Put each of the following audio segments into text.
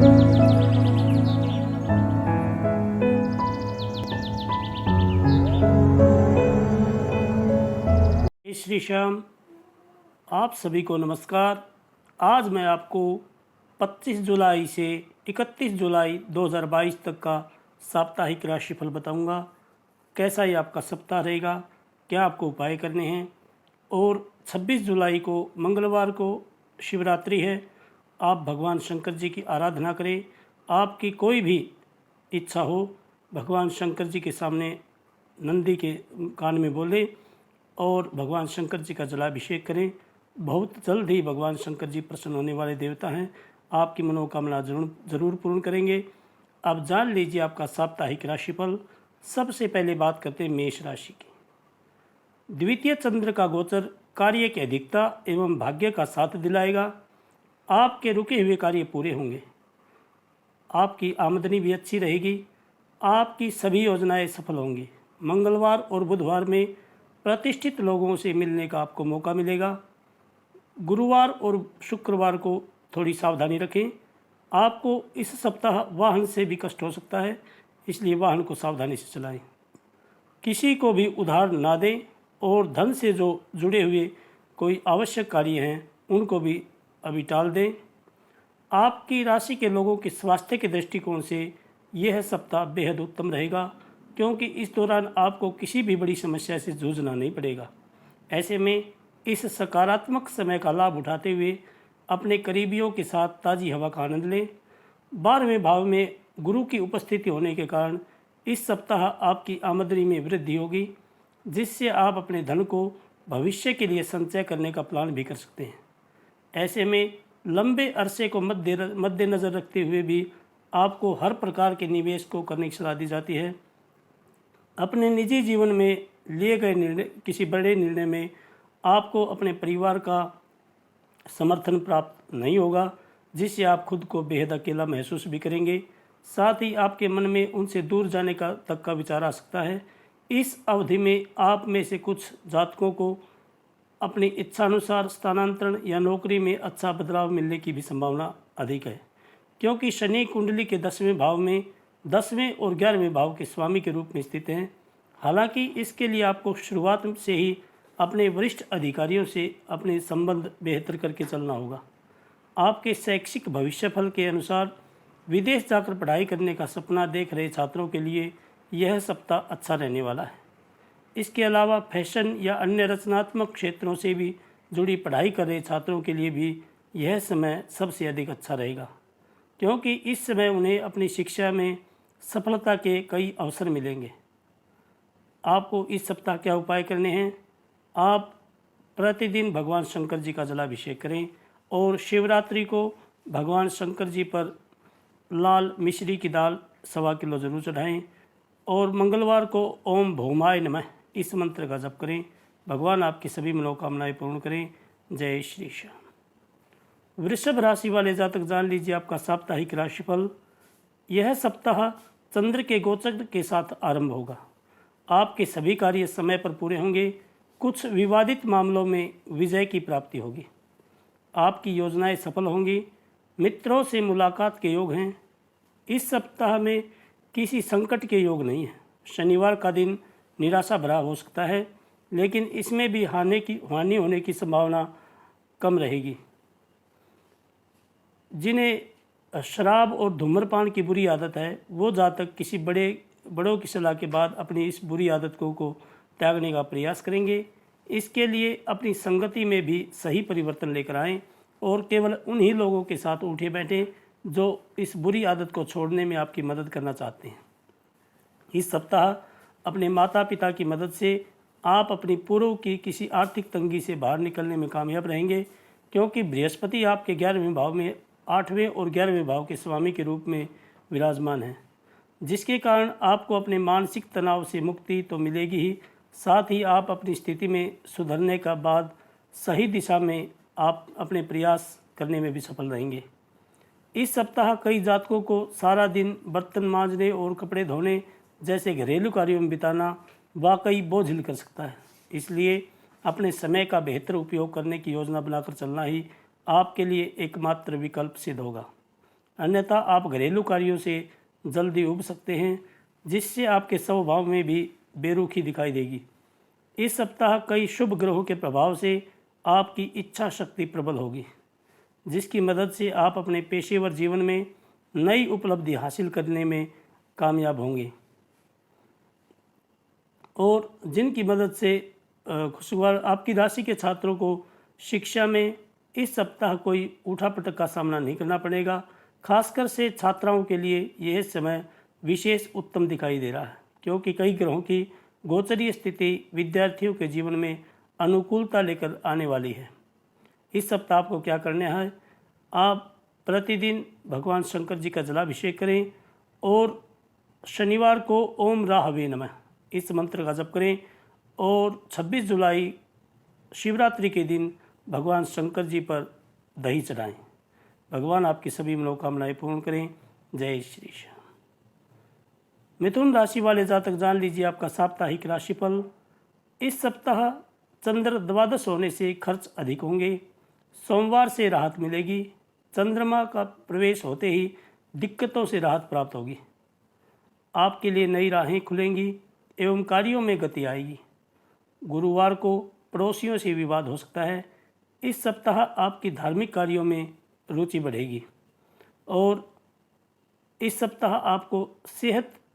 श्री श्याम, आप सभी को नमस्कार। आज मैं आपको 25 जुलाई से 31 जुलाई 2022 तक का साप्ताहिक राशिफल बताऊंगा। कैसा ही आपका सप्ताह रहेगा, क्या आपको उपाय करने हैं। और 26 जुलाई को मंगलवार को शिवरात्रि है। आप भगवान शंकर जी की आराधना करें। आपकी कोई भी इच्छा हो, भगवान शंकर जी के सामने नंदी के कान में बोले और भगवान शंकर जी का जलाभिषेक करें। बहुत जल्द ही भगवान शंकर जी प्रसन्न होने वाले देवता हैं, आपकी मनोकामना जरूर पूर्ण करेंगे। अब जान लीजिए आपका साप्ताहिक राशिफल। सबसे पहले बात करते हैं मेष राशि की। द्वितीय चंद्र का गोचर कार्य की अधिकता एवं भाग्य का साथ दिलाएगा। आपके रुके हुए कार्य पूरे होंगे। आपकी आमदनी भी अच्छी रहेगी। आपकी सभी योजनाएं सफल होंगी। मंगलवार और बुधवार में प्रतिष्ठित लोगों से मिलने का आपको मौका मिलेगा। गुरुवार और शुक्रवार को थोड़ी सावधानी रखें। आपको इस सप्ताह वाहन से भी कष्ट हो सकता है, इसलिए वाहन को सावधानी से चलाएं। किसी को भी उधार ना दें और धन से जो जुड़े हुए कोई आवश्यक कार्य हैं उनको भी अभी टाल दें। आपकी राशि के लोगों के स्वास्थ्य के दृष्टिकोण से यह सप्ताह बेहद उत्तम रहेगा, क्योंकि इस दौरान आपको किसी भी बड़ी समस्या से जूझना नहीं पड़ेगा। ऐसे में इस सकारात्मक समय का लाभ उठाते हुए अपने करीबियों के साथ ताज़ी हवा का आनंद लें। 12वें भाव में गुरु की उपस्थिति होने के कारण इस सप्ताह आपकी आमदनी में वृद्धि होगी, जिससे आप अपने धन को भविष्य के लिए संचय करने का प्लान भी कर सकते हैं। ऐसे में लंबे अरसे को मद्देनज़र रखते हुए भी आपको हर प्रकार के निवेश को करने की सलाह दी जाती है। अपने निजी जीवन में लिए गए निर्णय, किसी बड़े निर्णय में आपको अपने परिवार का समर्थन प्राप्त नहीं होगा, जिससे आप खुद को बेहद अकेला महसूस भी करेंगे। साथ ही आपके मन में उनसे दूर जाने का तक का विचार आ सकता है। इस अवधि में आप में से कुछ जातकों को अपनी इच्छानुसार स्थानांतरण या नौकरी में अच्छा बदलाव मिलने की भी संभावना अधिक है, क्योंकि शनि कुंडली के 10वें भाव में 10वें और 11वें भाव के स्वामी के रूप में स्थित हैं। हालांकि इसके लिए आपको शुरुआत से ही अपने वरिष्ठ अधिकारियों से अपने संबंध बेहतर करके चलना होगा। आपके शैक्षिक भविष्यफल के अनुसार विदेश जाकर पढ़ाई करने का सपना देख रहे छात्रों के लिए यह सप्ताह अच्छा रहने वाला है। इसके अलावा फैशन या अन्य रचनात्मक क्षेत्रों से भी जुड़ी पढ़ाई कर रहे छात्रों के लिए भी यह समय सबसे अधिक अच्छा रहेगा, क्योंकि इस समय उन्हें अपनी शिक्षा में सफलता के कई अवसर मिलेंगे। आपको इस सप्ताह क्या उपाय करने हैं? आप प्रतिदिन भगवान शंकर जी का जलाभिषेक करें और शिवरात्रि को भगवान शंकर जी पर लाल मिश्री की दाल 1.25 किलो जरूर चढ़ाएं और मंगलवार को ओम भौमाय नमः इस मंत्र का जप करें। भगवान आपकी सभी मनोकामनाएं पूर्ण करें। जय श्री श्याम। वृषभ राशि वाले जातक जान लीजिए आपका साप्ताहिक राशिफल। यह सप्ताह चंद्र के गोचर के साथ आरंभ होगा। आपके सभी कार्य समय पर पूरे होंगे। कुछ विवादित मामलों में विजय की प्राप्ति होगी। आपकी योजनाएं सफल होंगी। मित्रों से मुलाकात के योग हैं। इस सप्ताह में किसी संकट के योग नहीं है। शनिवार का दिन निराशा भरा हो सकता है, लेकिन इसमें भी हानि होने की संभावना कम रहेगी। जिन्हें शराब और धूम्रपान की बुरी आदत है, वो जातक किसी बड़ों की सलाह के बाद अपनी इस बुरी आदत को त्यागने का प्रयास करेंगे। इसके लिए अपनी संगति में भी सही परिवर्तन लेकर आएं और केवल उन्हीं लोगों के साथ उठे बैठें जो इस बुरी आदत को छोड़ने में आपकी मदद करना चाहते हैं। इस सप्ताह अपने माता पिता की मदद से आप अपनी पूर्व की किसी आर्थिक तंगी से बाहर निकलने में कामयाब रहेंगे, क्योंकि बृहस्पति आपके 11वें भाव में 8वें और 11वें भाव के स्वामी के रूप में विराजमान है, जिसके कारण आपको अपने मानसिक तनाव से मुक्ति तो मिलेगी ही, साथ ही आप अपनी स्थिति में सुधरने का बाद सही दिशा में आप अपने प्रयास करने में भी सफल रहेंगे। इस सप्ताह कई जातकों को सारा दिन बर्तन मांजने और कपड़े धोने जैसे घरेलू कार्यों में बिताना वाकई बोझिल कर सकता है। इसलिए अपने समय का बेहतर उपयोग करने की योजना बनाकर चलना ही आपके लिए एकमात्र विकल्प सिद्ध होगा। अन्यथा आप घरेलू कार्यों से जल्दी उब सकते हैं, जिससे आपके स्वभाव में भी बेरुखी दिखाई देगी। इस सप्ताह कई शुभ ग्रहों के प्रभाव से आपकी इच्छा शक्ति प्रबल होगी, जिसकी मदद से आप अपने पेशेवर जीवन में नई उपलब्धि हासिल करने में कामयाब होंगे और जिनकी मदद से खुशगवार आपकी राशि के छात्रों को शिक्षा में इस सप्ताह कोई उठापटक का सामना नहीं करना पड़ेगा। खासकर से छात्राओं के लिए यह समय विशेष उत्तम दिखाई दे रहा है, क्योंकि कई ग्रहों की गोचरीय स्थिति विद्यार्थियों के जीवन में अनुकूलता लेकर आने वाली है। इस सप्ताह आपको क्या करना है, आप प्रतिदिन भगवान शंकर जी का जलाभिषेक करें और शनिवार को ओम राहवे नमः इस मंत्र का जप करें और 26 जुलाई शिवरात्रि के दिन भगवान शंकर जी पर दही चढ़ाएं। भगवान आपकी सभी मनोकामनाएं पूर्ण करें। जय श्री श्याम। मिथुन राशि वाले जातक जान लीजिए आपका साप्ताहिक राशिफल। इस सप्ताह चंद्र द्वादश होने से खर्च अधिक होंगे। सोमवार से राहत मिलेगी। चंद्रमा का प्रवेश होते ही दिक्कतों से राहत प्राप्त होगी। आपके लिए नई राहें खुलेंगी एवं कार्यों में गति आएगी। गुरुवार को पड़ोसियों से विवाद हो सकता है। इस सप्ताह आपकी धार्मिक कार्यों में रुचि बढ़ेगी और इस सप्ताह आपको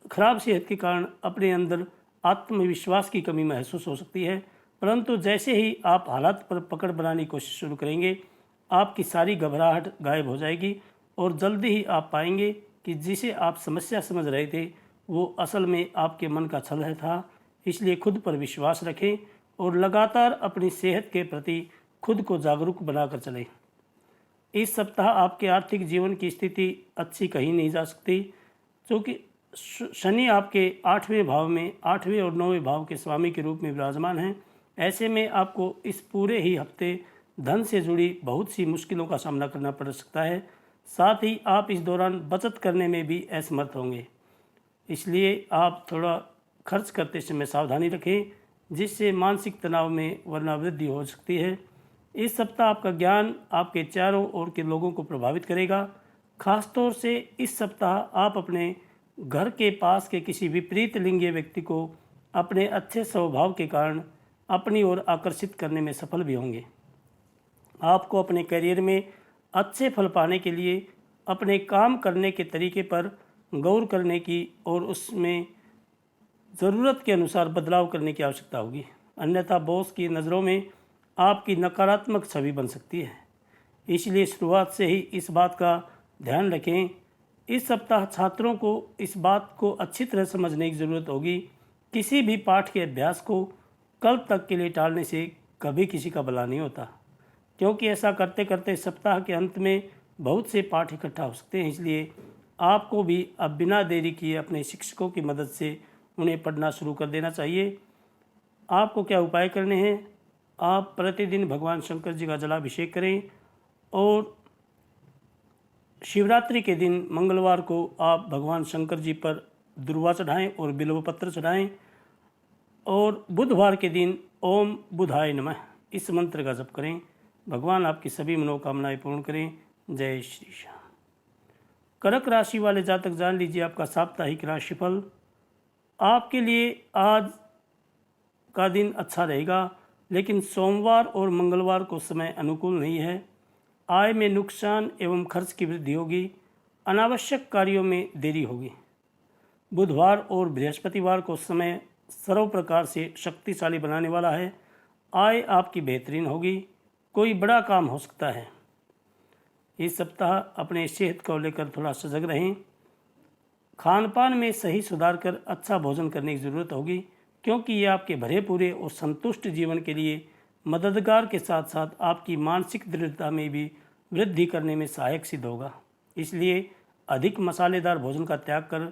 खराब सेहत के कारण अपने अंदर आत्मविश्वास की कमी महसूस हो सकती है, परंतु जैसे ही आप हालात पर पकड़ बनाने की कोशिश शुरू करेंगे, आपकी सारी घबराहट गायब हो जाएगी और जल्दी ही आप पाएंगे कि जिसे आप समस्या समझ रहे थे वो असल में आपके मन का छल था। इसलिए खुद पर विश्वास रखें और लगातार अपनी सेहत के प्रति खुद को जागरूक बनाकर चलें। इस सप्ताह आपके आर्थिक जीवन की स्थिति अच्छी कहीं नहीं जा सकती, क्योंकि शनि आपके 8वें भाव में 8वें और 9वें भाव के स्वामी के रूप में विराजमान हैं। ऐसे में आपको इस पूरे ही हफ्ते धन से जुड़ी बहुत सी मुश्किलों का सामना करना पड़ सकता है। साथ ही आप इस दौरान बचत करने में भी असमर्थ होंगे, इसलिए आप थोड़ा खर्च करते समय सावधानी रखें, जिससे मानसिक तनाव में वरना वृद्धि हो सकती है। इस सप्ताह आपका ज्ञान आपके चारों ओर के लोगों को प्रभावित करेगा। खासतौर से इस सप्ताह आप अपने घर के पास के किसी विपरीत लिंगीय व्यक्ति को अपने अच्छे स्वभाव के कारण अपनी ओर आकर्षित करने में सफल भी होंगे। आपको अपने करियर में अच्छे फल पाने के लिए अपने काम करने के तरीके पर गौर करने की और उसमें ज़रूरत के अनुसार बदलाव करने की आवश्यकता होगी, अन्यथा बॉस की नज़रों में आपकी नकारात्मक छवि बन सकती है। इसलिए शुरुआत से ही इस बात का ध्यान रखें। इस सप्ताह छात्रों को इस बात को अच्छी तरह समझने की ज़रूरत होगी, किसी भी पाठ के अभ्यास को कल तक के लिए टालने से कभी किसी का भला नहीं होता, क्योंकि ऐसा करते करते सप्ताह के अंत में बहुत से पाठ इकट्ठा हो सकते हैं। इसलिए आपको भी अब बिना देरी किए अपने शिक्षकों की मदद से उन्हें पढ़ना शुरू कर देना चाहिए। आपको क्या उपाय करने हैं, आप प्रतिदिन भगवान शंकर जी का जलाभिषेक करें और शिवरात्रि के दिन मंगलवार को आप भगवान शंकर जी पर दुर्वा चढ़ाएं और बिल्व पत्र चढ़ाएं और बुधवार के दिन ओम बुधाय नमः इस मंत्र का जप करें। भगवान आपकी सभी मनोकामनाएं पूर्ण करें। जय श्री श्याम। कर्क राशि वाले जातक जान लीजिए आपका साप्ताहिक राशिफल। आपके लिए आज का दिन अच्छा रहेगा, लेकिन सोमवार और मंगलवार को समय अनुकूल नहीं है। आय में नुकसान एवं खर्च की वृद्धि होगी। अनावश्यक कार्यों में देरी होगी। बुधवार और बृहस्पतिवार को समय सर्व प्रकार से शक्तिशाली बनाने वाला है। आय आपकी बेहतरीन होगी। कोई बड़ा काम हो सकता है। इस सप्ताह अपने सेहत को लेकर थोड़ा सजग रहें। खान पान में सही सुधार कर अच्छा भोजन करने की ज़रूरत होगी, क्योंकि ये आपके भरे पूरे और संतुष्ट जीवन के लिए मददगार के साथ साथ आपकी मानसिक दृढ़ता में भी वृद्धि करने में सहायक सिद्ध होगा। इसलिए अधिक मसालेदार भोजन का त्याग कर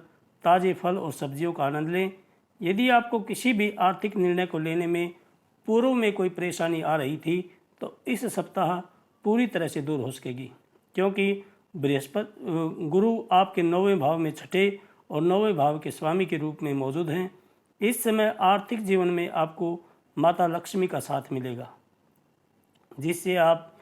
ताज़े फल और सब्जियों का आनंद लें। यदि आपको किसी भी आर्थिक निर्णय को लेने में पूर्व में कोई परेशानी आ रही थी, तो इस सप्ताह पूरी तरह से दूर हो सकेगी, क्योंकि गुरु आपके 9वें भाव में छठे और 9वें भाव के स्वामी के रूप में मौजूद हैं। इस समय आर्थिक जीवन में आपको माता लक्ष्मी का साथ मिलेगा, जिससे आप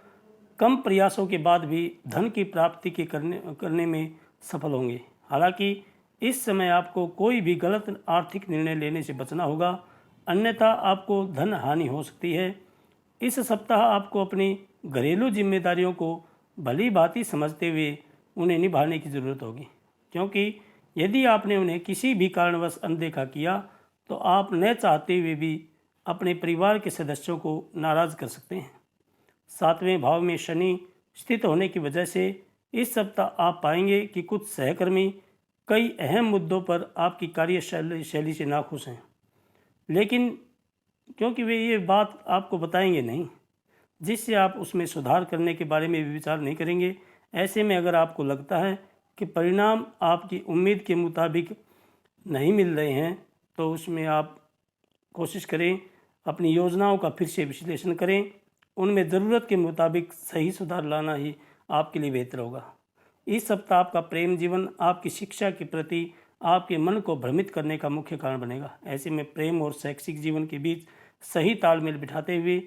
कम प्रयासों के बाद भी धन की प्राप्ति के करने में सफल होंगे। हालांकि इस समय आपको कोई भी गलत आर्थिक निर्णय लेने से बचना होगा, अन्यथा आपको धन हानि हो सकती है। इस सप्ताह आपको अपनी घरेलू जिम्मेदारियों को भली भांति समझते हुए उन्हें निभाने की ज़रूरत होगी, क्योंकि यदि आपने उन्हें किसी भी कारणवश अनदेखा किया तो आप न चाहते हुए भी अपने परिवार के सदस्यों को नाराज़ कर सकते हैं। 7वें भाव में शनि स्थित होने की वजह से इस सप्ताह आप पाएंगे कि कुछ सहकर्मी कई अहम मुद्दों पर आपकी कार्यशैली से नाखुश हैं, लेकिन क्योंकि वे ये बात आपको बताएंगे नहीं, जिससे आप उसमें सुधार करने के बारे में भी विचार नहीं करेंगे। ऐसे में अगर आपको लगता है कि परिणाम आपकी उम्मीद के मुताबिक नहीं मिल रहे हैं तो उसमें आप कोशिश करें, अपनी योजनाओं का फिर से विश्लेषण करें, उनमें ज़रूरत के मुताबिक सही सुधार लाना ही आपके लिए बेहतर होगा। इस सप्ताह आपका प्रेम जीवन आपकी शिक्षा के प्रति आपके मन को भ्रमित करने का मुख्य कारण बनेगा। ऐसे में प्रेम और शैक्षिक जीवन के बीच सही तालमेल बिठाते हुए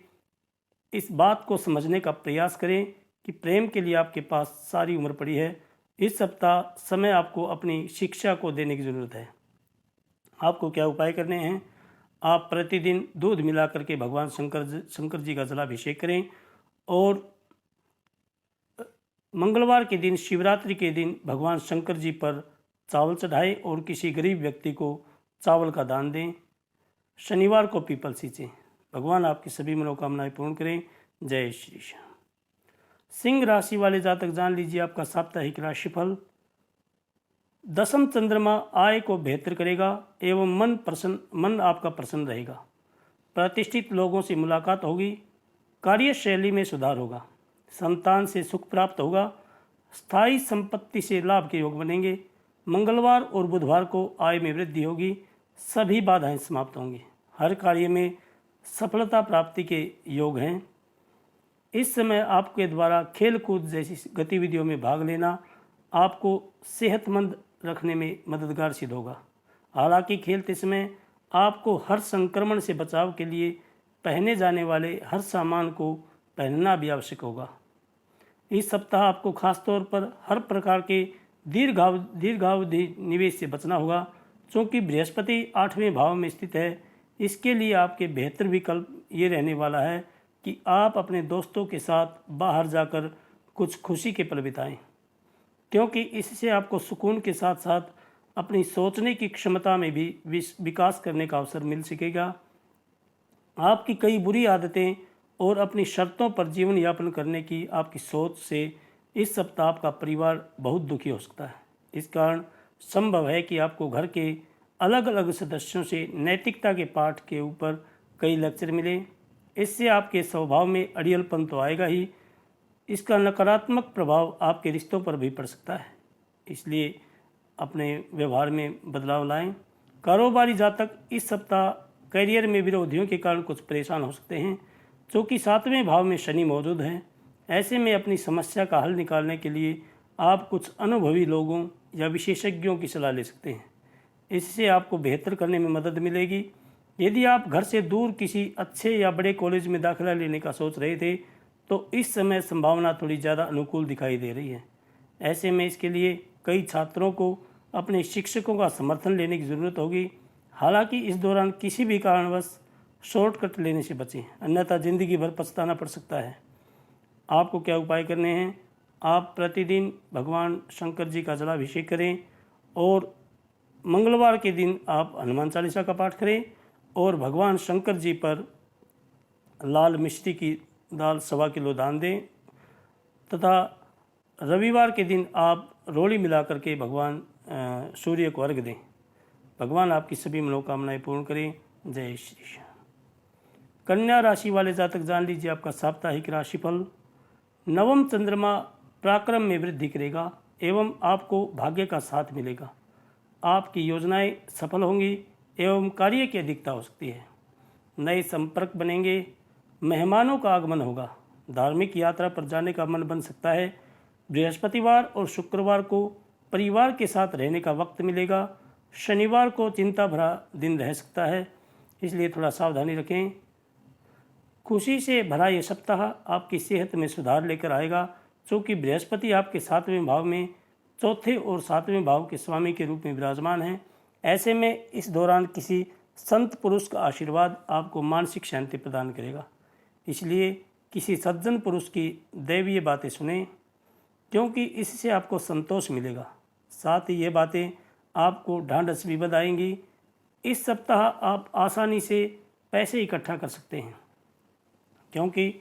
इस बात को समझने का प्रयास करें कि प्रेम के लिए आपके पास सारी उम्र पड़ी है। इस सप्ताह समय आपको अपनी शिक्षा को देने की ज़रूरत है। आपको क्या उपाय करने हैं? आप प्रतिदिन दूध मिला करके भगवान शंकर जी का जलाभिषेक करें और मंगलवार के दिन, शिवरात्रि के दिन भगवान शंकर जी पर चावल चढ़ाएं और किसी गरीब व्यक्ति को चावल का दान दें। शनिवार को पीपल सींचें। भगवान आपकी सभी मनोकामनाएं पूर्ण करें। जय श्री श्याम। सिंह राशि वाले जातक जान लीजिए आपका साप्ताहिक राशिफल। दशम चंद्रमा आय को बेहतर करेगा एवं मन आपका प्रसन्न रहेगा। प्रतिष्ठित लोगों से मुलाकात होगी। कार्यशैली में सुधार होगा। संतान से सुख प्राप्त होगा। स्थायी संपत्ति से लाभ के योग बनेंगे। मंगलवार और बुधवार को आय में वृद्धि होगी। सभी बाधाएं समाप्त होंगी। हर कार्य में सफलता प्राप्ति के योग हैं। इस समय आपके द्वारा खेल कूद जैसी गतिविधियों में भाग लेना आपको सेहतमंद रखने में मददगार सिद्ध होगा। हालांकि खेलते समय आपको हर संक्रमण से बचाव के लिए पहने जाने वाले हर सामान को पहनना भी आवश्यक होगा। इस सप्ताह आपको खासतौर पर हर प्रकार के दीर्घावधि निवेश से बचना होगा। चूँकि बृहस्पति 8वें भाव में स्थित है, इसके लिए आपके बेहतर विकल्प ये रहने वाला है कि आप अपने दोस्तों के साथ बाहर जाकर कुछ खुशी के पल बिताएं, क्योंकि इससे आपको सुकून के साथ साथ अपनी सोचने की क्षमता में भी विकास करने का अवसर मिल सकेगा। आपकी कई बुरी आदतें और अपनी शर्तों पर जीवन यापन करने की आपकी सोच से इस सप्ताह आपका परिवार बहुत दुखी हो सकता है। इस कारण संभव है कि आपको घर के अलग अलग सदस्यों से नैतिकता के पाठ के ऊपर कई लेक्चर मिले। इससे आपके स्वभाव में अड़ियलपन तो आएगा ही, इसका नकारात्मक प्रभाव आपके रिश्तों पर भी पड़ सकता है। इसलिए अपने व्यवहार में बदलाव लाएं। कारोबारी जातक इस सप्ताह करियर में विरोधियों के कारण कुछ परेशान हो सकते हैं, क्योंकि 7वें भाव में शनि मौजूद हैं। ऐसे में अपनी समस्या का हल निकालने के लिए आप कुछ अनुभवी लोगों या विशेषज्ञों की सलाह ले सकते हैं। इससे आपको बेहतर करने में मदद मिलेगी। यदि आप घर से दूर किसी अच्छे या बड़े कॉलेज में दाखिला लेने का सोच रहे थे तो इस समय संभावना थोड़ी ज़्यादा अनुकूल दिखाई दे रही है। ऐसे में इसके लिए कई छात्रों को अपने शिक्षकों का समर्थन लेने की ज़रूरत होगी। हालांकि इस दौरान किसी भी कारणवश शॉर्टकट लेने से बचें, अन्यथा ज़िंदगी भर पछताना पड़ सकता है। आपको क्या उपाय करने हैं? आप प्रतिदिन भगवान शंकर जी का जलाभिषेक करें और मंगलवार के दिन आप हनुमान चालीसा का पाठ करें और भगवान शंकर जी पर लाल मिश्री की दाल 1.25 किलो दान दें तथा रविवार के दिन आप रोली मिला करके भगवान सूर्य को अर्घ्य दें। भगवान आपकी सभी मनोकामनाएं पूर्ण करें। जय श्री श्याम। कन्या राशि वाले जातक जान लीजिए आपका साप्ताहिक राशिफल। नवम चंद्रमा पराक्रम में वृद्धि करेगा एवं आपको भाग्य का साथ मिलेगा। आपकी योजनाएं सफल होंगी एवं कार्य की अधिकता हो सकती है। नए संपर्क बनेंगे। मेहमानों का आगमन होगा। धार्मिक यात्रा पर जाने का मन बन सकता है। बृहस्पतिवार और शुक्रवार को परिवार के साथ रहने का वक्त मिलेगा। शनिवार को चिंता भरा दिन रह सकता है, इसलिए थोड़ा सावधानी रखें। खुशी से भरा ये सप्ताह आपकी सेहत में सुधार लेकर आएगा, क्योंकि बृहस्पति आपके 7वें भाव में चौथे और 7वें भाव के स्वामी के रूप में विराजमान हैं। ऐसे में इस दौरान किसी संत पुरुष का आशीर्वाद आपको मानसिक शांति प्रदान करेगा। इसलिए किसी सज्जन पुरुष की दैवीय बातें सुनें, क्योंकि इससे आपको संतोष मिलेगा। साथ ही ये बातें आपको ढांढस भी बधाएंगी। इस सप्ताह आप आसानी से पैसे इकट्ठा कर सकते हैं, क्योंकि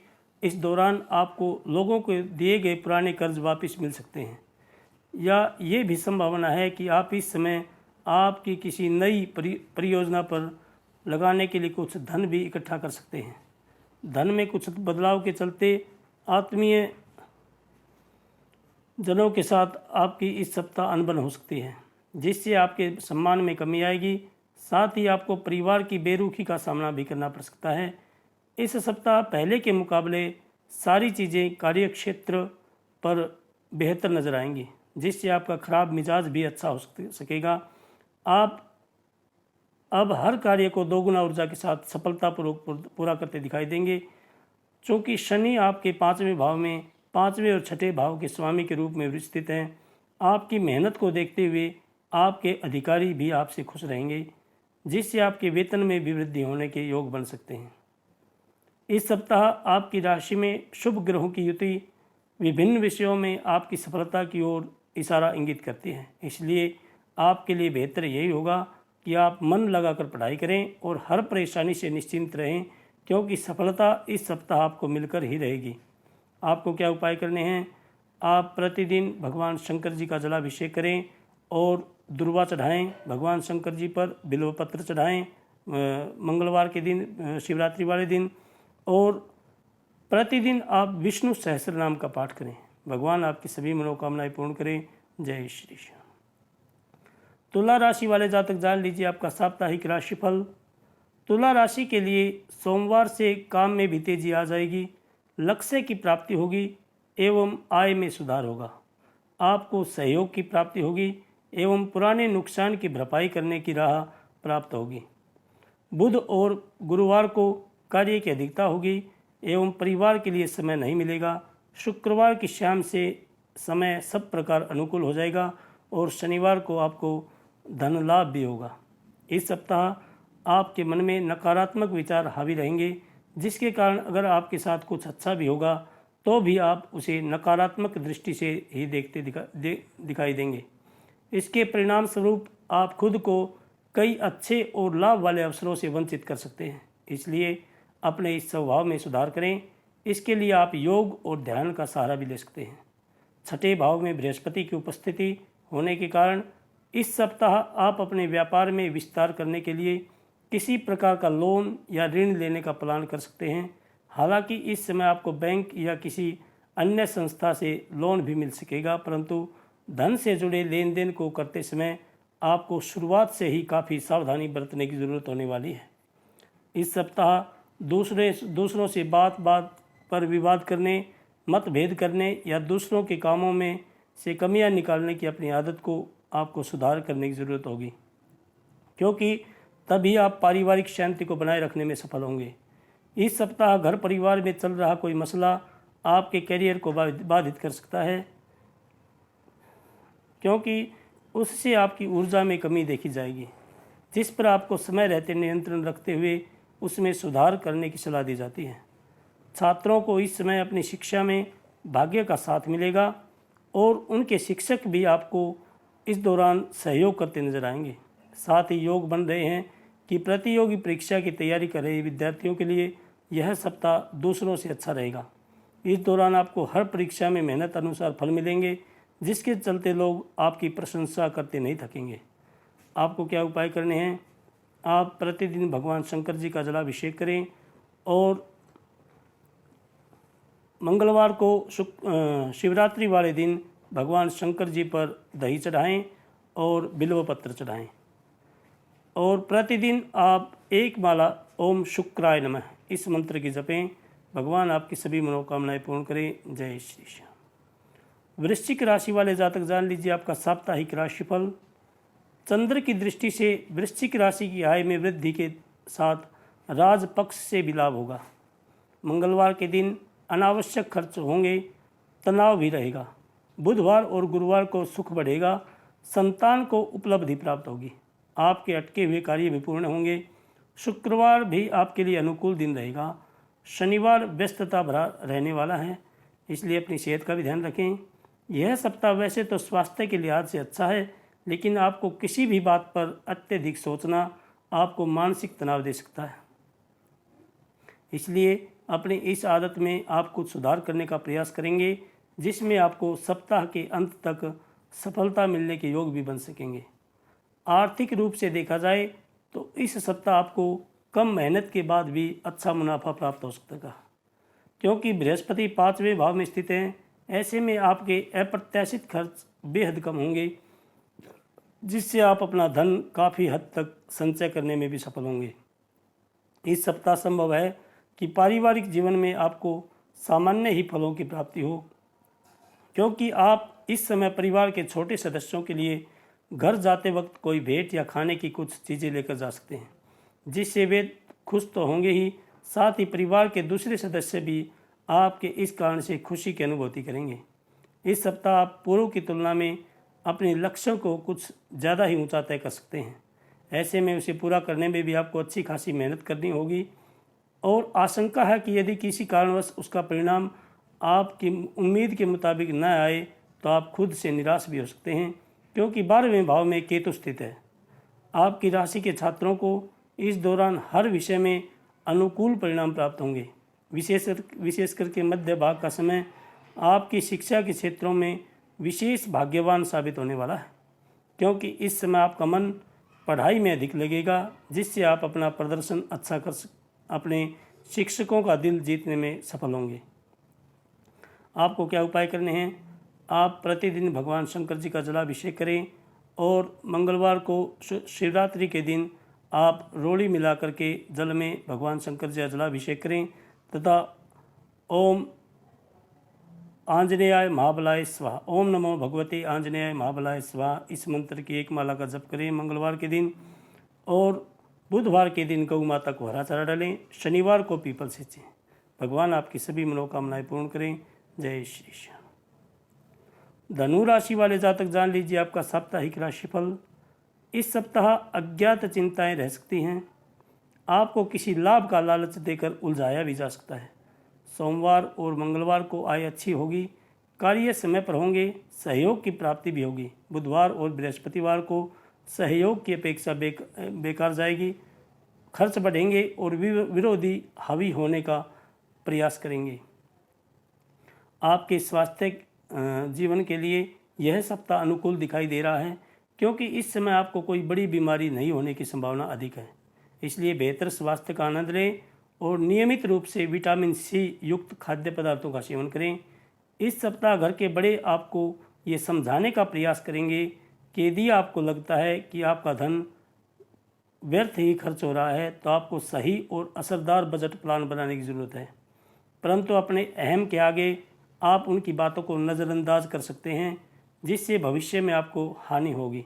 इस दौरान आपको लोगों को दिए गए पुराने कर्ज वापस मिल सकते हैं, या ये भी संभावना है कि आप इस समय आपकी किसी नई परियोजना पर लगाने के लिए कुछ धन भी इकट्ठा कर सकते हैं। धन में कुछ बदलाव के चलते आत्मीय जनों के साथ आपकी इस सप्ताह अनबन हो सकती है, जिससे आपके सम्मान में कमी आएगी। साथ ही आपको परिवार की बेरुखी का सामना भी करना पड़ सकता है। इस सप्ताह पहले के मुकाबले सारी चीज़ें कार्यक्षेत्र पर बेहतर नजर आएंगी, जिससे आपका खराब मिजाज भी अच्छा हो सकेगा। आप अब हर कार्य को दोगुना ऊर्जा के साथ सफलतापूर्वक पूरा करते दिखाई देंगे, क्योंकि शनि आपके 5वें भाव में 5वें और 6ठे भाव के स्वामी के रूप में स्थित हैं। आपकी मेहनत को देखते हुए आपके अधिकारी भी आपसे खुश रहेंगे, जिससे आपके वेतन में भी वृद्धि होने के योग बन सकते हैं। इस सप्ताह आपकी राशि में शुभ ग्रहों की युति विभिन्न विषयों में आपकी सफलता की ओर इशारा इंगित करती है। इसलिए आपके लिए बेहतर यही होगा कि आप मन लगाकर पढ़ाई करें और हर परेशानी से निश्चिंत रहें, क्योंकि सफलता इस सप्ताह आपको मिलकर ही रहेगी। आपको क्या उपाय करने हैं? आप प्रतिदिन भगवान शंकर जी का जलाभिषेक करें और दुर्वा चढ़ाएं। भगवान शंकर जी पर बिल्वपत्र चढ़ाएं मंगलवार के दिन, शिवरात्रि वाले दिन, और प्रतिदिन आप विष्णु सहस्त्र नाम का पाठ करें। भगवान आपकी सभी मनोकामनाएं पूर्ण करें। जय श्री श्याम। तुला राशि वाले जातक जान लीजिए आपका साप्ताहिक राशिफल। तुला राशि के लिए सोमवार से काम में भी तेजी आ जाएगी, लक्ष्य की प्राप्ति होगी एवं आय में सुधार होगा। आपको सहयोग की प्राप्ति होगी एवं पुराने नुकसान की भरपाई करने की राह प्राप्त होगी। बुध और गुरुवार को कार्य की अधिकता होगी एवं परिवार के लिए समय नहीं मिलेगा। शुक्रवार की शाम से समय सब प्रकार अनुकूल हो जाएगा और शनिवार को आपको धन लाभ भी होगा। इस सप्ताह आपके मन में नकारात्मक विचार हावी रहेंगे, जिसके कारण अगर आपके साथ कुछ अच्छा भी होगा तो भी आप उसे नकारात्मक दृष्टि से ही देखते दिखाई देंगे। इसके परिणाम स्वरूप आप खुद को कई अच्छे और लाभ वाले अवसरों से वंचित कर सकते हैं। इसलिए अपने इस स्वभाव में सुधार करें। इसके लिए आप योग और ध्यान का सहारा भी ले सकते हैं। 6ठे भाव में बृहस्पति की उपस्थिति होने के कारण इस सप्ताह आप अपने व्यापार में विस्तार करने के लिए किसी प्रकार का लोन या ऋण लेने का प्लान कर सकते हैं। हालांकि इस समय आपको बैंक या किसी अन्य संस्था से लोन भी मिल सकेगा, परंतु धन से जुड़े लेन देन को करते समय आपको शुरुआत से ही काफ़ी सावधानी बरतने की ज़रूरत होने वाली है। इस सप्ताह दूसरों से बात पर विवाद करने, मतभेद करने या दूसरों के कामों में से कमियां निकालने की अपनी आदत को आपको सुधार करने की ज़रूरत होगी, क्योंकि तभी आप पारिवारिक शांति को बनाए रखने में सफल होंगे। इस सप्ताह घर परिवार में चल रहा कोई मसला आपके करियर को बाधित कर सकता है, क्योंकि उससे आपकी ऊर्जा में कमी देखी जाएगी, जिस पर आपको समय रहते नियंत्रण रखते हुए उसमें सुधार करने की सलाह दी जाती है। छात्रों को इस समय अपनी शिक्षा में भाग्य का साथ मिलेगा और उनके शिक्षक भी आपको इस दौरान सहयोग करते नजर आएंगे। साथ ही योग बन रहे हैं कि प्रतियोगी परीक्षा की तैयारी कर रहे विद्यार्थियों के लिए यह सप्ताह दूसरों से अच्छा रहेगा। इस दौरान आपको हर परीक्षा में मेहनत अनुसार फल मिलेंगे, जिसके चलते लोग आपकी प्रशंसा करते नहीं थकेंगे। आपको क्या उपाय करने हैं? आप प्रतिदिन भगवान शंकर जी का जलाभिषेक करें और मंगलवार को शिवरात्रि वाले दिन भगवान शंकर जी पर दही चढ़ाएं और बिल्वपत्र चढ़ाएं, और प्रतिदिन आप एक माला ओम शुक्राय नमः इस मंत्र की जपें। भगवान आपकी सभी मनोकामनाएं पूर्ण करें। जय श्री श्याम। वृश्चिक राशि वाले जातक जान लीजिए आपका साप्ताहिक राशिफल। चंद्र की दृष्टि से वृश्चिक राशि की आय में वृद्धि के साथ राज पक्ष से भी लाभ होगा। मंगलवार के दिन अनावश्यक खर्च होंगे, तनाव भी रहेगा। बुधवार और गुरुवार को सुख बढ़ेगा, संतान को उपलब्धि प्राप्त होगी, आपके अटके हुए कार्य भी पूर्ण होंगे। शुक्रवार भी आपके लिए अनुकूल दिन रहेगा। शनिवार व्यस्तता भरा रहने वाला है, इसलिए अपनी सेहत का भी ध्यान रखें। यह सप्ताह वैसे तो स्वास्थ्य के लिहाज से अच्छा है, लेकिन आपको किसी भी बात पर अत्यधिक सोचना आपको मानसिक तनाव दे सकता है। इसलिए अपनी इस आदत में आप कुछ सुधार करने का प्रयास करेंगे, जिसमें आपको सप्ताह के अंत तक सफलता मिलने के योग भी बन सकेंगे। आर्थिक रूप से देखा जाए तो इस सप्ताह आपको कम मेहनत के बाद भी अच्छा मुनाफा प्राप्त हो सकता है, क्योंकि बृहस्पति 5वें भाव में स्थित हैं। ऐसे में आपके अप्रत्याशित खर्च बेहद कम होंगे, जिससे आप अपना धन काफ़ी हद तक संचय करने में भी सफल होंगे। इस सप्ताह संभव है कि पारिवारिक जीवन में आपको सामान्य ही फलों की प्राप्ति हो, क्योंकि आप इस समय परिवार के छोटे सदस्यों के लिए घर जाते वक्त कोई भेंट या खाने की कुछ चीज़ें लेकर जा सकते हैं, जिससे वे खुश तो होंगे ही, साथ ही परिवार के दूसरे सदस्य भी आपके इस कारण से खुशी की अनुभूति करेंगे। इस सप्ताह आप पूर्व की तुलना में अपने लक्ष्यों को कुछ ज़्यादा ही ऊंचा तय कर सकते हैं। ऐसे में उसे पूरा करने में भी आपको अच्छी खासी मेहनत करनी होगी, और आशंका है कि यदि किसी कारणवश उसका परिणाम आपकी उम्मीद के मुताबिक न आए तो आप खुद से निराश भी हो सकते हैं, क्योंकि 12वें भाव में केतु स्थित है। आपकी राशि के छात्रों को इस दौरान हर विषय में अनुकूल परिणाम प्राप्त होंगे। विशेष करके मध्य भाग का समय आपकी शिक्षा के क्षेत्रों में विशेष भाग्यवान साबित होने वाला है, क्योंकि इस समय आपका मन पढ़ाई में अधिक लगेगा, जिससे आप अपना प्रदर्शन अच्छा अपने शिक्षकों का दिल जीतने में सफल होंगे। आपको क्या उपाय करने हैं? आप प्रतिदिन भगवान शंकर जी का जलाभिषेक करें, और मंगलवार को शिवरात्रि के दिन आप रोड़ी मिला करके जल में भगवान शंकर जी का जलाभिषेक करें, तथा ओम आंजनेयाय महाबलाय स्वाहा, ओम नमो भगवते आंजनेयाय महाबलाय स्वाहा, इस मंत्र की एक माला का जप करें मंगलवार के दिन। और बुधवार के दिन गौ माता को हरा चारा डालें, शनिवार को पीपल सींचें। भगवान आपकी सभी मनोकामनाएं पूर्ण करें। जय श्री श्याम। धनु राशि वाले जातक जान लीजिए आपका साप्ताहिक राशिफल। इस सप्ताह अज्ञात चिंताएं रह सकती हैं, आपको किसी लाभ का लालच देकर उलझाया भी जा सकता है। सोमवार और मंगलवार को आय अच्छी होगी, कार्य समय पर होंगे, सहयोग की प्राप्ति भी होगी। बुधवार और बृहस्पतिवार को सहयोग की अपेक्षा बेकार जाएगी, खर्च बढ़ेंगे और विरोधी हावी होने का प्रयास करेंगे। आपके स्वास्थ्य जीवन के लिए यह सप्ताह अनुकूल दिखाई दे रहा है, क्योंकि इस समय आपको कोई बड़ी बीमारी नहीं होने की संभावना अधिक है। इसलिए बेहतर स्वास्थ्य का आनंद लें और नियमित रूप से विटामिन सी युक्त खाद्य पदार्थों का सेवन करें। इस सप्ताह घर के बड़े आपको ये समझाने का प्रयास करेंगे कि यदि आपको लगता है कि आपका धन व्यर्थ ही खर्च हो रहा है, तो आपको सही और असरदार बजट प्लान बनाने की ज़रूरत है। परंतु अपने अहम के आगे आप उनकी बातों को नज़रअंदाज कर सकते हैं, जिससे भविष्य में आपको हानि होगी।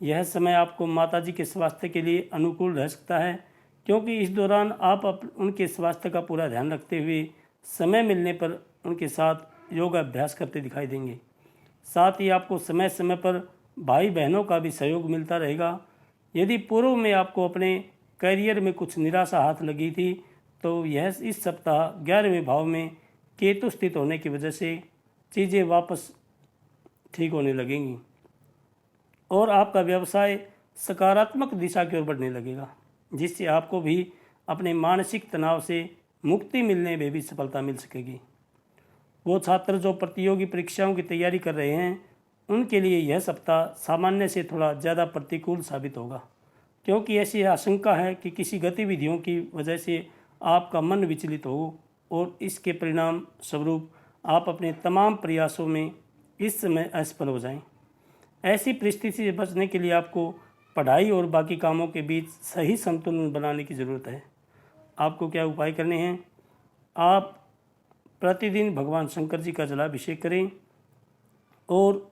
यह समय आपको माताजी के स्वास्थ्य के लिए अनुकूल रह सकता है, क्योंकि इस दौरान आप उनके स्वास्थ्य का पूरा ध्यान रखते हुए समय मिलने पर उनके साथ योगा अभ्यास करते दिखाई देंगे। साथ ही आपको समय समय पर भाई बहनों का भी सहयोग मिलता रहेगा। यदि पूर्व में आपको अपने करियर में कुछ निराशा हाथ लगी थी, तो यह इस सप्ताह 11वें भाव में केतु स्थित होने की वजह से चीज़ें वापस ठीक होने लगेंगी और आपका व्यवसाय सकारात्मक दिशा की ओर बढ़ने लगेगा, जिससे आपको भी अपने मानसिक तनाव से मुक्ति मिलने में भी सफलता मिल सकेगी। वो छात्र जो प्रतियोगी परीक्षाओं की तैयारी कर रहे हैं, उनके लिए यह सप्ताह सामान्य से थोड़ा ज़्यादा प्रतिकूल साबित होगा, क्योंकि ऐसी आशंका है कि किसी गतिविधियों की वजह से आपका मन विचलित हो और इसके परिणाम स्वरूप आप अपने तमाम प्रयासों में इस समय असफल हो जाएं। ऐसी परिस्थिति से बचने के लिए आपको पढ़ाई और बाकी कामों के बीच सही संतुलन बनाने की ज़रूरत है। आपको क्या उपाय करने हैं? आप प्रतिदिन भगवान शंकर जी का जलाभिषेक करें और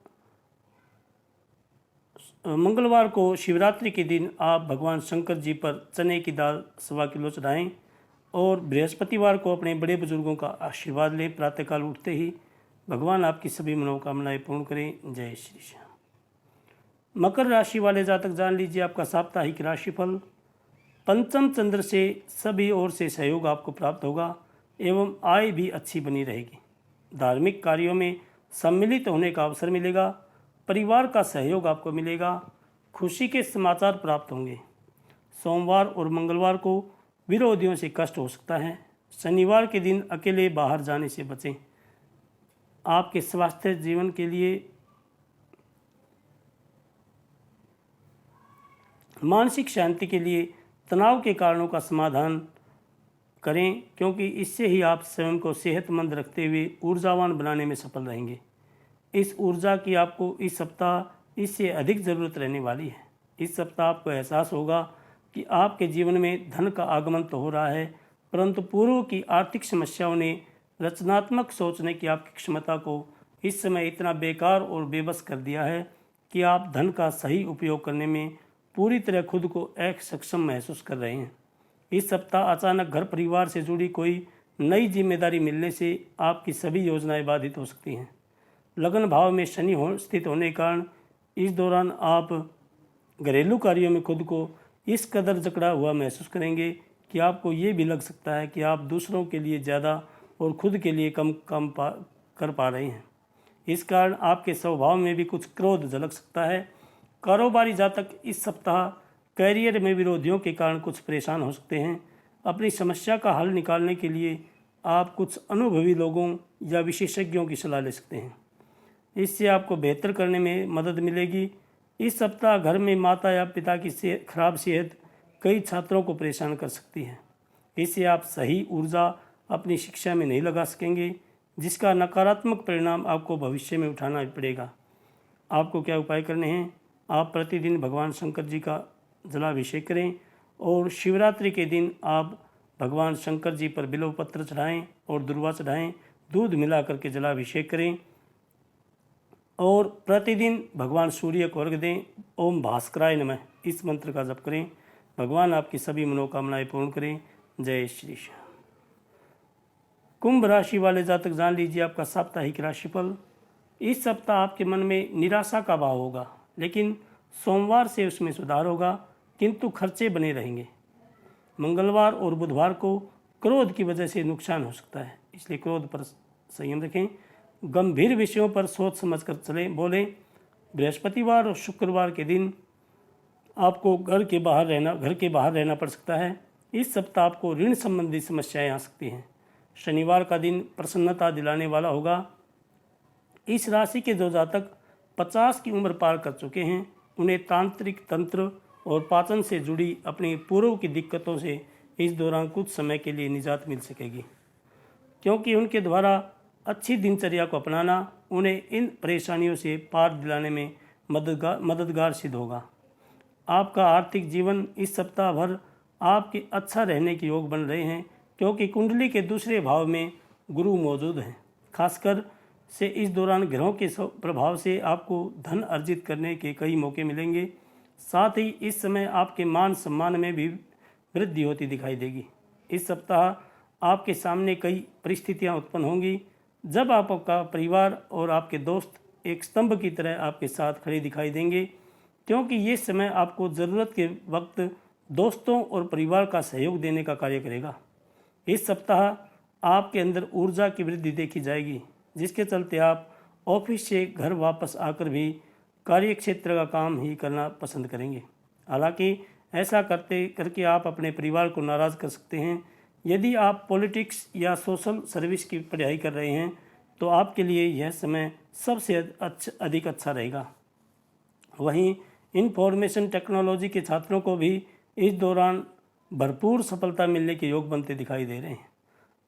मंगलवार को शिवरात्रि के दिन आप भगवान शंकर जी पर चने की दाल 1.25 किलो चढ़ाएँ और बृहस्पतिवार को अपने बड़े बुजुर्गों का आशीर्वाद लें। प्रातःकाल उठते ही भगवान आपकी सभी मनोकामनाएं पूर्ण करें। जय श्री श्याम। मकर राशि वाले जातक जान लीजिए आपका साप्ताहिक राशिफल। पंचम चंद्र से सभी ओर से सहयोग आपको प्राप्त होगा एवं आय भी अच्छी बनी रहेगी। धार्मिक कार्यों में सम्मिलित होने का अवसर मिलेगा। परिवार का सहयोग आपको मिलेगा। खुशी के समाचार प्राप्त होंगे। सोमवार और मंगलवार को विरोधियों से कष्ट हो सकता है। शनिवार के दिन अकेले बाहर जाने से बचें। आपके स्वास्थ्य जीवन के लिए मानसिक शांति के लिए तनाव के कारणों का समाधान करें, क्योंकि इससे ही आप स्वयं को सेहतमंद रखते हुए ऊर्जावान बनाने में सफल रहेंगे। इस ऊर्जा की आपको इस सप्ताह इससे अधिक ज़रूरत रहने वाली है। इस सप्ताह आपको एहसास होगा कि आपके जीवन में धन का आगमन तो हो रहा है, परंतु पूर्व की आर्थिक समस्याओं ने रचनात्मक सोचने की आपकी क्षमता को इस समय इतना बेकार और बेबस कर दिया है कि आप धन का सही उपयोग करने में पूरी तरह खुद को असक्षम महसूस कर रहे हैं। इस सप्ताह अचानक घर परिवार से जुड़ी कोई नई जिम्मेदारी मिलने से आपकी सभी योजनाएं बाधित हो सकती हैं। लगन भाव में शनि स्थित होने के कारण इस दौरान आप घरेलू कार्यों में खुद को इस कदर जकड़ा हुआ महसूस करेंगे कि आपको ये भी लग सकता है कि आप दूसरों के लिए ज़्यादा और खुद के लिए कम कर पा रहे हैं। इस कारण आपके स्वभाव में भी कुछ क्रोध झलक सकता है। कारोबारी जातक इस सप्ताह कैरियर में विरोधियों के कारण कुछ परेशान हो सकते हैं। अपनी समस्या का हल निकालने के लिए आप कुछ अनुभवी लोगों या विशेषज्ञों की सलाह ले सकते हैं। इससे आपको बेहतर करने में मदद मिलेगी। इस सप्ताह घर में माता या पिता की खराब सेहत कई छात्रों को परेशान कर सकती है। इससे आप सही ऊर्जा अपनी शिक्षा में नहीं लगा सकेंगे, जिसका नकारात्मक परिणाम आपको भविष्य में उठाना पड़ेगा। आपको क्या उपाय करने हैं? आप प्रतिदिन भगवान शंकर जी का जलाभिषेक करें और शिवरात्रि के दिन आप भगवान शंकर जी पर बिल्व पत्र चढ़ाएं और दुर्वा चढ़ाएं। दूध मिला करके जलाभिषेक करें और प्रतिदिन भगवान सूर्य को अर्घ्य दें। ओम भास्कराय नमः इस मंत्र का जप करें। भगवान आपकी सभी मनोकामनाएं पूर्ण करें। जय श्री श्याम। कुंभ राशि वाले जातक जान लीजिए आपका साप्ताहिक राशिफल। इस सप्ताह आपके मन में निराशा का भाव होगा, लेकिन सोमवार से उसमें सुधार होगा, किंतु खर्चे बने रहेंगे। मंगलवार और बुधवार को क्रोध की वजह से नुकसान हो सकता है, इसलिए क्रोध पर संयम रखें। गंभीर विषयों पर सोच समझकर चलें बोलें। बृहस्पतिवार और शुक्रवार के दिन आपको घर के बाहर रहना पड़ सकता है। इस सप्ताह आपको ऋण संबंधी समस्याएं आ सकती हैं। शनिवार का दिन प्रसन्नता दिलाने वाला होगा। इस राशि के जो जातक 50 की उम्र पार कर चुके हैं, उन्हें तांत्रिक तंत्र और पाचन से जुड़ी अपनी पूर्व की दिक्कतों से इस दौरान कुछ समय के लिए निजात मिल सकेगी, क्योंकि उनके द्वारा अच्छी दिनचर्या को अपनाना उन्हें इन परेशानियों से पार दिलाने में मददगार सिद्ध होगा। आपका आर्थिक जीवन इस सप्ताह भर आपके अच्छा रहने के योग बन रहे हैं, क्योंकि कुंडली के दूसरे भाव में गुरु मौजूद हैं। खासकर से इस दौरान ग्रहों के प्रभाव से आपको धन अर्जित करने के कई मौके मिलेंगे। साथ ही इस समय आपके मान सम्मान में भी वृद्धि होती दिखाई देगी। इस सप्ताह आपके सामने कई परिस्थितियां उत्पन्न होंगी, जब आपका परिवार और आपके दोस्त एक स्तंभ की तरह आपके साथ खड़े दिखाई देंगे, क्योंकि ये समय आपको ज़रूरत के वक्त दोस्तों और परिवार का सहयोग देने का कार्य करेगा। इस सप्ताह आपके अंदर ऊर्जा की वृद्धि देखी जाएगी, जिसके चलते आप ऑफिस से घर वापस आकर भी कार्यक्षेत्र का काम ही करना पसंद करेंगे। हालांकि ऐसा करके आप अपने परिवार को नाराज़ कर सकते हैं। यदि आप पॉलिटिक्स या सोशल सर्विस की पढ़ाई कर रहे हैं तो आपके लिए यह समय सबसे अधिक अच्छा रहेगा। वहीं इंफॉर्मेशन टेक्नोलॉजी के छात्रों को भी इस दौरान भरपूर सफलता मिलने के योग बनते दिखाई दे रहे हैं।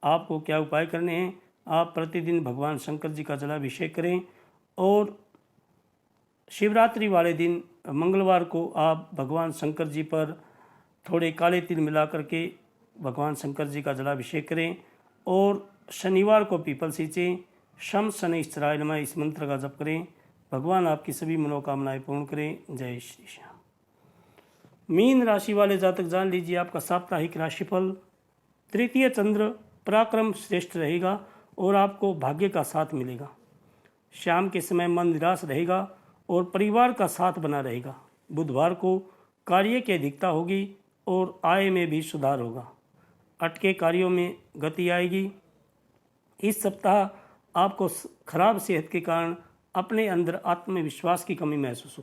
आपको क्या उपाय करने हैं? आप प्रतिदिन भगवान शंकर जी का जलाभिषेक करें और शिवरात्रि वाले दिन मंगलवार को आप भगवान शंकर जी पर थोड़े काले तिल मिला करके भगवान शंकर जी का जलाभिषेक करें और शनिवार को पीपल सींचें। शम शनैश्चराय नमः इस मंत्र का जप करें। भगवान आपकी सभी मनोकामनाएं पूर्ण करें। जय श्री श्याम। मीन राशि वाले जातक जान लीजिए आपका साप्ताहिक राशिफल। तृतीय चंद्र पराक्रम श्रेष्ठ रहेगा और आपको भाग्य का साथ मिलेगा। शाम के समय मन निराश रहेगा और परिवार का साथ बना रहेगा। बुधवार को कार्य की अधिकता होगी और आय में भी सुधार होगा। अटके कार्यों में गति आएगी। इस सप्ताह आपको खराब सेहत के कारण अपने अंदर आत्मविश्वास की कमी महसूस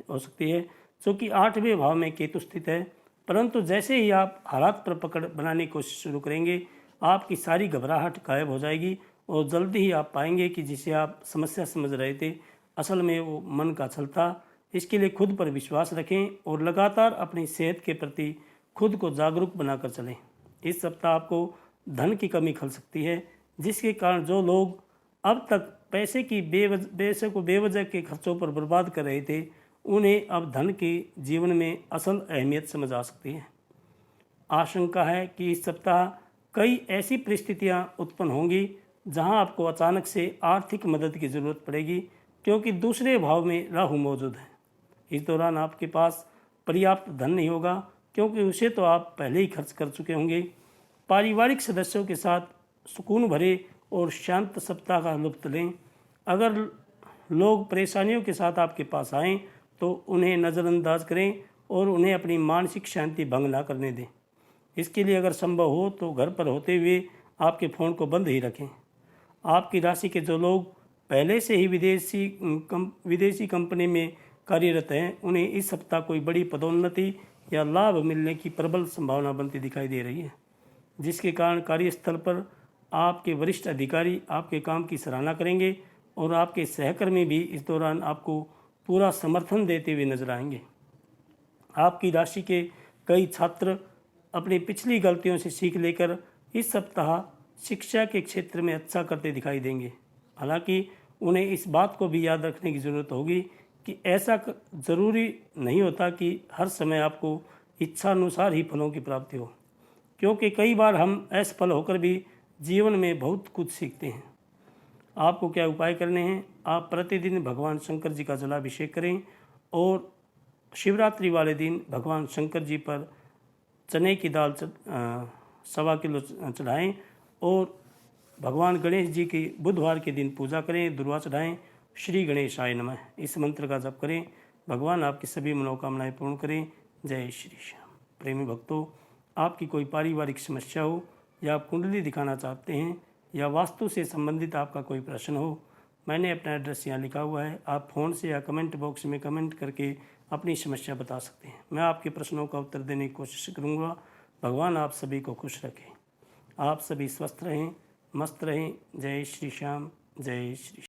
हो सकती है क्योंकि 8वें भाव में केतु स्थित है। परंतु जैसे ही आप हालात पर पकड़ बनाने की कोशिश शुरू करेंगे, आपकी सारी घबराहट गायब हो जाएगी और जल्दी ही आप पाएंगे कि जिसे आप समस्या समझ रहे थे असल में वो मन का छल था। इसके लिए खुद पर विश्वास रखें और लगातार अपनी सेहत के प्रति खुद को जागरूक बनाकर चलें। इस सप्ताह आपको धन की कमी खल सकती है, जिसके कारण जो लोग अब तक पैसे को बेवजह के खर्चों पर बर्बाद कर रहे थे, उन्हें अब धन के जीवन में असल अहमियत समझ आ सकती है। आशंका है कि इस सप्ताह कई ऐसी परिस्थितियां उत्पन्न होंगी जहां आपको अचानक से आर्थिक मदद की ज़रूरत पड़ेगी क्योंकि दूसरे भाव में राहु मौजूद है। इस दौरान आपके पास पर्याप्त धन नहीं होगा क्योंकि उसे तो आप पहले ही खर्च कर चुके होंगे। पारिवारिक सदस्यों के साथ सुकून भरे और शांत सप्ताह का लुत्फ लें। अगर लोग परेशानियों के साथ आपके पास आएँ तो उन्हें नज़रअंदाज करें और उन्हें अपनी मानसिक शांति भंग ना करने दें। इसके लिए अगर संभव हो तो घर पर होते हुए आपके फ़ोन को बंद ही रखें। आपकी राशि के जो लोग पहले से ही विदेशी कंपनी में कार्यरत हैं, उन्हें इस सप्ताह कोई बड़ी पदोन्नति या लाभ मिलने की प्रबल संभावना बनती दिखाई दे रही है, जिसके कारण कार्यस्थल पर आपके वरिष्ठ अधिकारी आपके काम की सराहना करेंगे और आपके सहकर्मी भी इस दौरान आपको पूरा समर्थन देते हुए नजर आएंगे। आपकी राशि के कई छात्र अपनी पिछली गलतियों से सीख लेकर इस सप्ताह शिक्षा के क्षेत्र में अच्छा करते दिखाई देंगे। हालांकि उन्हें इस बात को भी याद रखने की ज़रूरत होगी कि ऐसा ज़रूरी नहीं होता कि हर समय आपको इच्छानुसार ही फलों की प्राप्ति हो, क्योंकि कई बार हम असफल होकर भी जीवन में बहुत कुछ सीखते हैं। आपको क्या उपाय करने हैं? आप प्रतिदिन भगवान शंकर जी का जलाभिषेक करें और शिवरात्रि वाले दिन भगवान शंकर जी पर चने की दाल 1.25 किलो चढ़ाएँ और भगवान गणेश जी की बुधवार के दिन पूजा करें, दुर्वा चढ़ाएँ। श्री गणेशाय नमः इस मंत्र का जप करें। भगवान आपकी सभी मनोकामनाएं पूर्ण करें। जय श्री श्याम। प्रेमी भक्तों, आपकी कोई पारिवारिक समस्या हो या आप कुंडली दिखाना चाहते हैं या वास्तु से संबंधित आपका कोई प्रश्न हो, मैंने अपना एड्रेस यहाँ लिखा हुआ है। आप फ़ोन से या कमेंट बॉक्स में कमेंट करके अपनी समस्या बता सकते हैं। मैं आपके प्रश्नों का उत्तर देने की कोशिश करूँगा। भगवान आप सभी को खुश रखें। आप सभी स्वस्थ रहें, मस्त रहें। जय श्री श्याम। जय श्री।